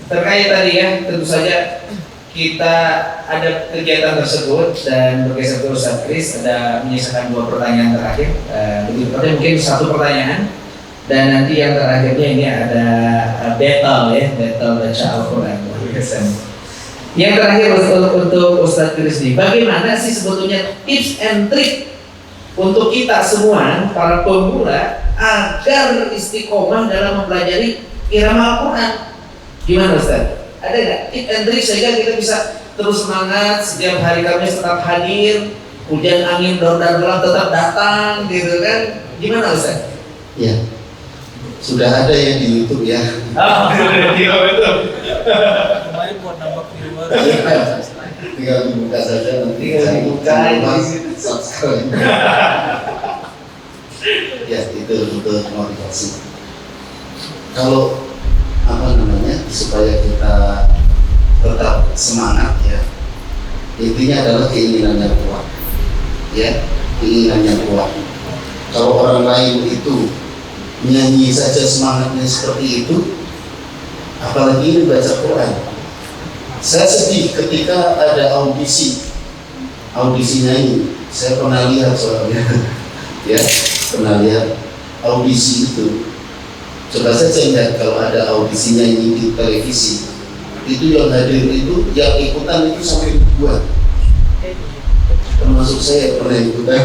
terkait tadi ya, tentu saja kita ada kegiatan tersebut dan bergeser ke Ustaz Kris ada menyisakan 2 pertanyaan terakhir. Begitu mungkin 1 pertanyaan dan nanti yang terakhirnya ini ada battle ya, battle baca Al-Quran. Yang terakhir untuk Ustaz Kris nih, bagaimana sih sebetulnya tips and trick untuk kita semua para pemula agar istiqomah dalam mempelajari irama Al-Quran? Gimana Ustaz? Ada nggak tips and trick sehingga kita bisa terus semangat setiap hari Kamis tetap hadir, hujan angin daun dan gelap tetap datang gitu kan? Gimana Ustaz? Ya, sudah ada ya di YouTube ya. Sudah di YouTube. Kemarin buat nambah viewer. Tinggal dibuka saja nanti. Tinggal dibuka. Subscribe. Ya, itu untuk motivasi. Kalau supaya kita tetap semangat ya, intinya adalah keinginannya kuat ya, keinginannya kuat. Kalau orang lain itu nyanyi saja semangatnya seperti itu, apalagi ini baca Quran. Saya sedih ketika ada audisi nyanyi. Saya pernah lihat soalnya ya, pernah lihat audisi itu. Coba saja lihat kalau ada audisi nyanyi di televisi, itu yang hadir itu, yang ikutan itu sampai ribuan. Termasuk saya pernah ikutan.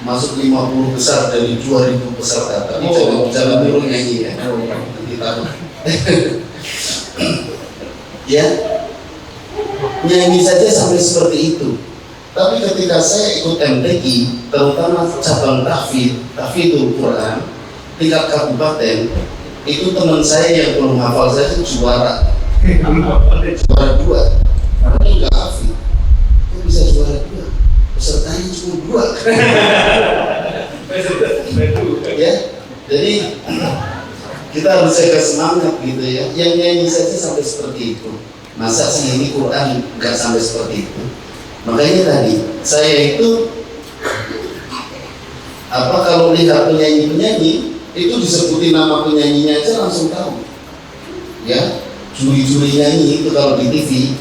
Masuk 50 besar dari 2000 peserta, tapi jangan dulu nyanyi ya. Nanti takut. Ya, nyanyi saja sampai seperti itu. Tapi ketika saya ikut MTQ, terutama cabang tahfidzul Quran tingkat kabupaten, itu teman saya yang belum hafal saya itu juara 2, karena enggak hafid. Kok bisa juara 2? Pesertanya cuma 2. Ya, jadi kita harus jaga semangat gitu ya. Yang nyanyi saja sampai seperti itu, masa sih ini Quran nggak sampai seperti itu? Makanya tadi saya itu kalau lihat penyanyi itu disebutin nama penyanyinya aja langsung tahu ya. Juri-juri nyanyi itu kalau di TV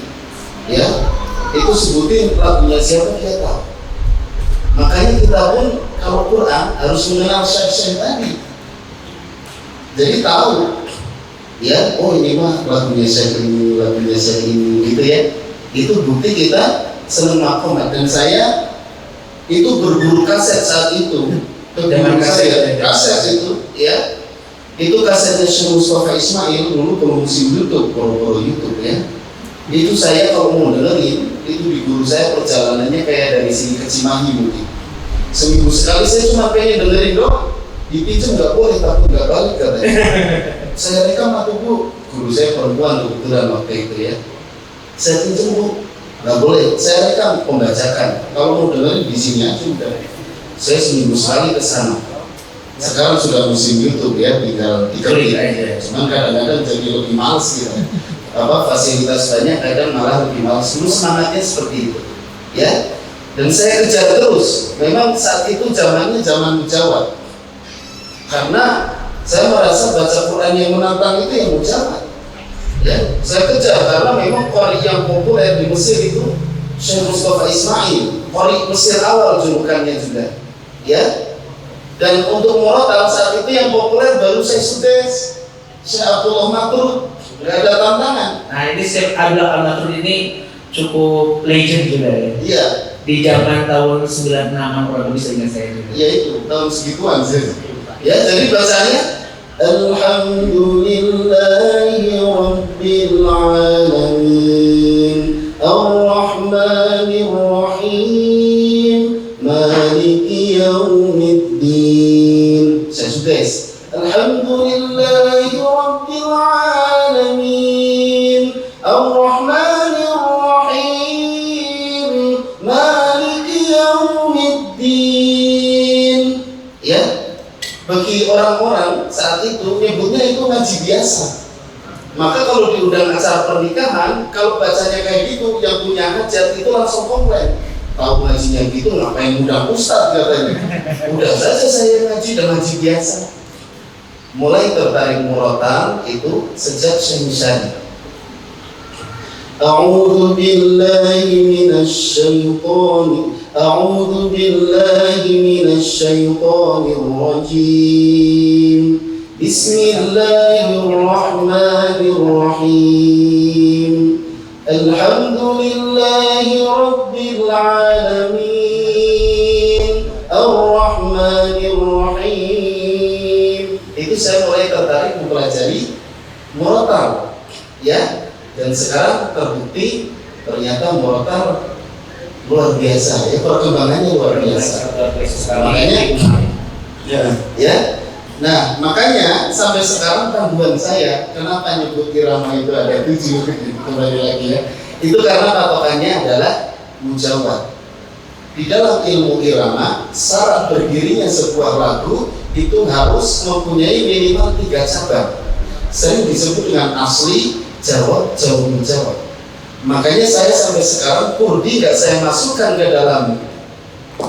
ya, itu sebutin lagunya siapa dia tahu. Makanya kita pun kalau Quran harus mengenal syekh-syekh tadi, jadi tahu ya, oh ini mah lagunya syekh ini gitu ya. Itu bukti kita senang makomat. Dan saya itu berburu kaset saat itu. Dengan kaset itu ya, itu kasetnya Syekh Mustafa Ismail dulu promosi YouTube, pro YouTube ya. Itu saya kalau mau dengerin itu di guru saya perjalanannya kayak dari sini ke Cimahi mungkin. Seminggu sekali saya cuma pengen dengerin doang. Dipinjam nggak boleh, takut nggak balik katanya. Saya rekam atau Bu, guru saya perempuan kebetulan waktu itu ya. Saya pinjam Bu, nggak boleh, saya rekam pembacakan. Kalau mau dengerin di sini aja udah. Saya seminggu sekali ke sana. Sekarang sudah musim YouTube ya, tinggal diklik aja. Cuman kadang-kadang jadi lebih males gitu. Fasilitas banyak, kadang malah lebih males. Dulu semangatnya seperti itu, ya. Dan saya kejar terus. Memang saat itu zamannya zaman mujawad. Karena saya merasa baca Quran yang menantang itu yang mujawad. Ya, saya kejar karena memang qari yang populer di Mesir itu Syekh Mustafa Ismail, qari Mesir awal julukannya juga, ya. Dan untuk murotal saat itu yang populer baru Syekh Sudes, Syekh Abdullah Matrud, nggak ada tantangan. Nah ini Syekh Abdullah Matrud ini cukup legend juga ya. Iya. Di zaman tahun 96-an kurang lebih seingat saya juga. Iya itu tahun segituan sih. Ya, jadi bahasanya Alhamdulillahi Rabbil Alamin Ar-Rahmanir Rahim Maliki Yaumiddin. Saya sudes. Alhamdulillahi Rabbil Alamin Ar-Rahmanir Rahim Maliki Yaumiddin. Ya, bagi orang-orang saat itu nyebutnya itu ngaji biasa. Maka kalau diundang acara pernikahan, kalau bacanya kayak gitu, yang punya hajat itu langsung komplain. Tahu ngajinya gitu, ngapain undang ustadz katanya. Udah saja saya ngaji dan ngaji biasa. mulai tertarik murotal itu sejak Syekh. A'udzu billahi minasyaitonir rajim. Bismillahirrahmanirrahim. Alhamdulillahi rabbil alamin. Ar-Rahmanir Rahim. Itu saya mulai tertarik mempelajari murotal, ya. Dan sekarang terbukti ternyata murotal luar biasa, ya, perkembangannya luar biasa. Makanya, ya. Nah, makanya sampai sekarang tanggungan saya, kenapa nyebut irama itu ada 7, kembali lagi ya. Itu karena patokannya adalah mujawad. Di dalam ilmu irama, syarat berdirinya sebuah lagu itu harus mempunyai minimal 3 cabang. Sering disebut dengan asli, jawab, jawab, menjawab. Makanya saya sampai sekarang kurdi nggak saya masukkan ke dalam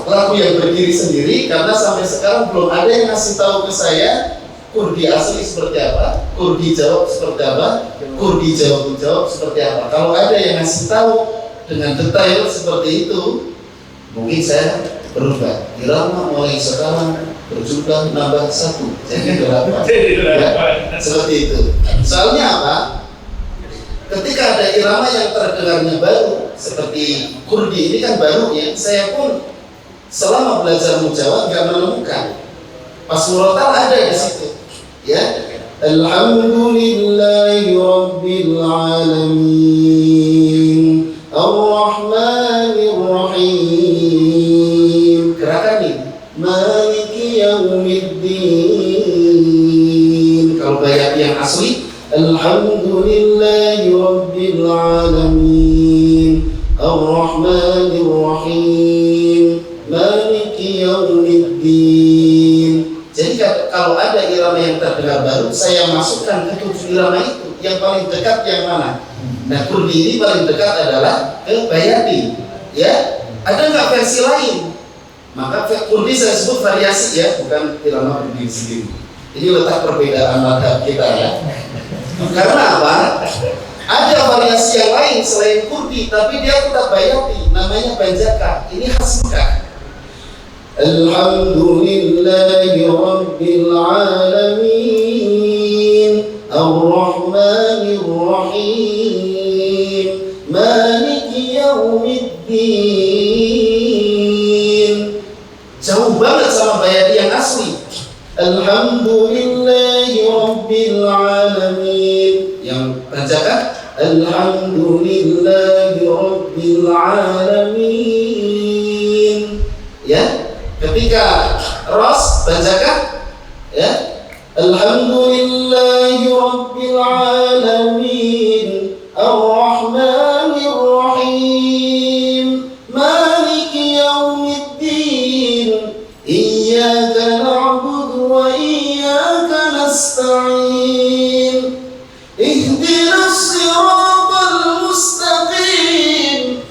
lagu yang berdiri sendiri, karena sampai sekarang belum ada yang ngasih tahu ke saya kurdi asli seperti apa, kurdi jawab seperti apa, kurdi jawab menjawab seperti apa. Kalau ada yang ngasih tahu dengan detail seperti itu, mungkin saya berubah. Irama mulai sekarang berjumlah nambah 1 jadi 8. Ya, seperti itu. Soalnya apa? Ketika ada irama yang terdengarnya baru seperti kurdi ini kan baru ya, saya pun selama belajar mujawad nggak menemukan. Pas murotal ada di situ, ya. Alhamdulillahi rabbil alamin. Ar-Rahmanir Rahim. Gerakan ini Maliki Yaumiddin. Kalau bayat yang asli Alhamdulillahi rabbil alamin. Ar-Rahmanir Rahim. Maliki Yaumiddin. Jadi kalau ada irama yang terdengar baru, saya masukkan ke 7 irama itu. Yang paling dekat yang mana? Nah, kurdi ini paling dekat adalah ke bayati, ya. Ada nggak versi lain? Maka kurdi saya sebut variasi, ya, bukan irama berdiri sendiri. Ini letak perbedaan madhab kita, ya. Karena apa? Ada variasi yang lain selain kurdi, tapi dia tetap bayati, namanya banjaka. Ini khas Mekah. Alhamdulillahi rabbil alamin. Ar-Rahmanir Rahim. Maliki Yaumiddin. Jauh banget sama bayati yang asli. Alhamdulillahi rabbil alamin. Yang bacakan Alhamdulillahi rabbil alamin. Ya, ketika ras bacakan, ya, Alhamdulillahi rabbil alamin. Ar-Rahmanir Rahim. Maliki Yaumiddin. Iyyaka na'budu wa iyyaka nasta'in. Ihdinas siratal mustaqim.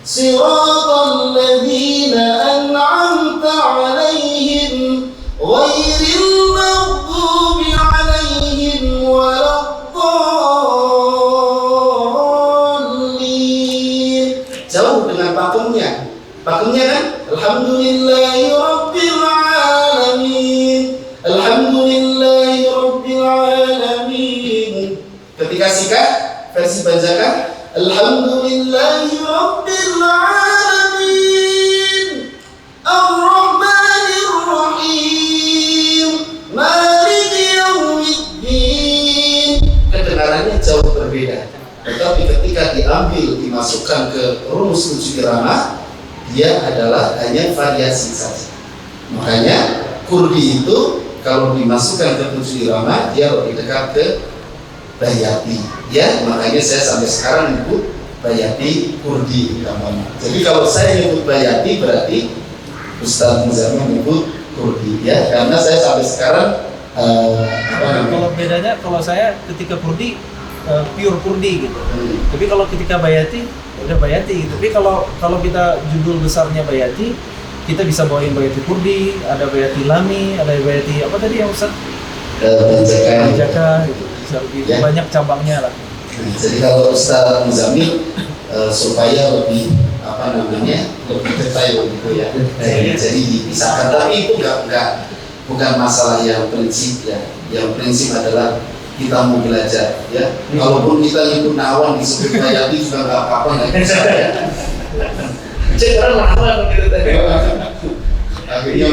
Siratal ladzina an'amta 'alaihim ghairil maghdubi 'alaihim waladdallin. Jauh dengan pakemnya. Pakemnya kan Alhamdulillahi rabbil alamin. Alhamdulillahi rabbil alamin. Ketika sikat versi bajakan Alhamdulillahi rabbil alamin. Ar-Rahmanir Rahim. Maliki Yaumiddin. Kedengarannya jauh berbeda. Tetapi ketika diambil dimasukkan ke rumus 7 irama, dia adalah hanya variasi saja. Makanya kurdi itu kalau dimasukkan ke 7 irama, dia lebih dekat ke bayati, ya. Makanya saya sampai sekarang nyebut bayati kurdi namanya. Jadi kalau saya nyebut bayati berarti Ustaz Muzamil nyebut kurdi, ya. Karena saya sampai sekarang Kalau bedanya, kalau saya ketika kurdi pure kurdi gitu. Tapi kalau ketika bayati udah bayati gitu. Tapi kalau kita judul besarnya bayati, kita bisa bawain bayati kurdi, ada bayati lami, ada bayati apa tadi yang Ustaz? Banjakan. Jaka gitu. Bisa lebih Ya. banyak cabangnya lah. Nah, jadi kalau Ustaz Muzamil supaya lebih lebih detail gitu ya. Jadi dipisahkan. Tapi itu bukan masalah yang prinsip ya. Yang prinsip adalah kita mau belajar ya. Kalaupun kita ikut nawan disebut bayati juga nggak apa-apa, nggak bisa ya. Cek orang lama begitu tadi. Akhirnya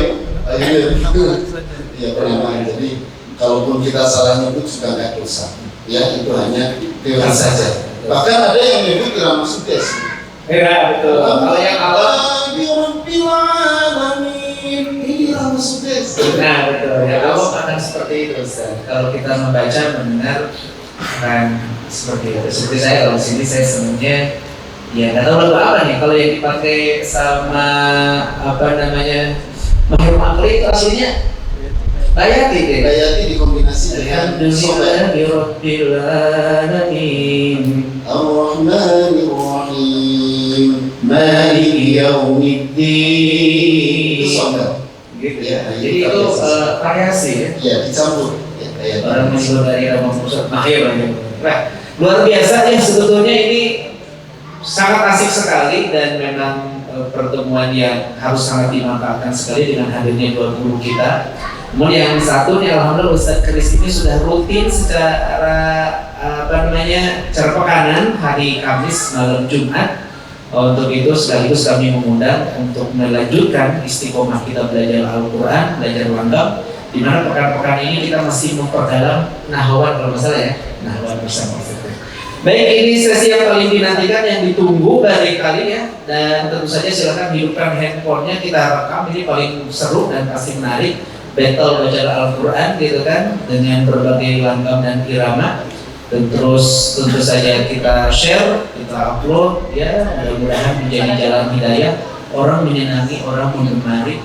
ya perumahan. Jadi kalaupun kita salah nyebut juga nggak dosa. Ya itu hanya teori saja. Bahkan ada yang menyebut irama sudes. Iya betul. Kalau yang awal, ini irama sudes. nah betul. Yang awal akan seperti itu, Ustaz. Kalau kita membaca, mendengar akan seperti itu. Seperti saya kalau di sini saya senangnya, ya nggak tahu lagu apa nih. Kalau yang dipakai sama Mahir Makli itu aslinya Bayati deh. Bayati dikombinasi dengan Alhamdulillahirabbil alamin. Ar-Rahmanir-Rahim. Maliki yaumiddin. Itu sobat. Gitu Ya, Jadi itu variasi ya. Ya dicampur. Ya, kayak Orang muncul dari Rama Pusat Mahir. Nah, luar biasa ya sebetulnya ini sangat asik sekali dan memang pertemuan yang harus sangat dimanfaatkan sekali dengan hadirnya dua guru kita. Kemudian yang satu nih, alhamdulillah Ustadz Kris ini sudah rutin secara secara pekanan hari Kamis malam Jumat. Untuk itu sekaligus kami mengundang untuk melanjutkan istiqomah kita belajar Al-Quran, belajar langgam. Di mana pekan-pekan ini kita masih memperdalam nahwan kalau masalah ya, nahwan bersama kita. Baik, ini sesi yang paling dinantikan, yang ditunggu dari kali ya. Dan tentu saja silakan hidupkan handphonenya, kita rekam. Ini paling seru dan pasti menarik. Battle baca Al-Quran gitu kan, dengan berbagai langgam dan irama. Terus tentu saja kita share, kita upload ya, mudah-mudahan menjadi jalan hidayah. Orang menyenangi, orang menggemari,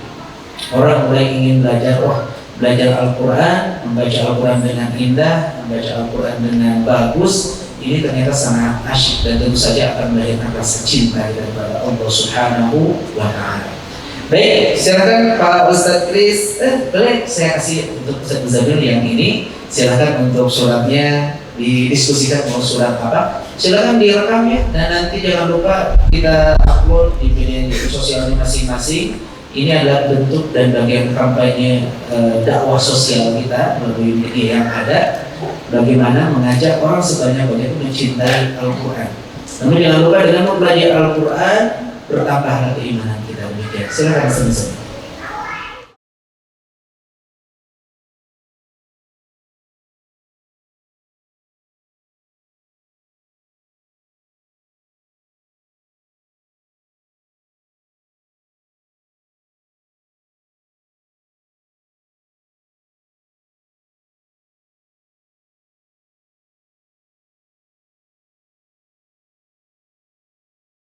orang mulai ingin belajar Al-Quran, membaca Al-Quran dengan indah, membaca Al-Quran dengan bagus. Ini ternyata sangat asyik dan tentu saja akan melahirkan rasa cinta kepada Allah Subhanahu wa Ta'ala. Baik, silakan Pak Ustadz Kris. Boleh saya kasih untuk Ustadz Muzamil yang ini. Silakan untuk suratnya didiskusikan mau surat apa. Silakan direkam ya, dan nanti jangan lupa kita upload di media sosialnya masing-masing. Ini adalah bentuk dan bagian kampanye dakwah sosial kita melalui media yang ada. Bagaimana mengajak orang sebanyak-banyaknya mencintai Al-Quran. Namun jangan lupa dengan mempelajari Al-Quran bertambahlah keimanan kita. Silakan sama-sama.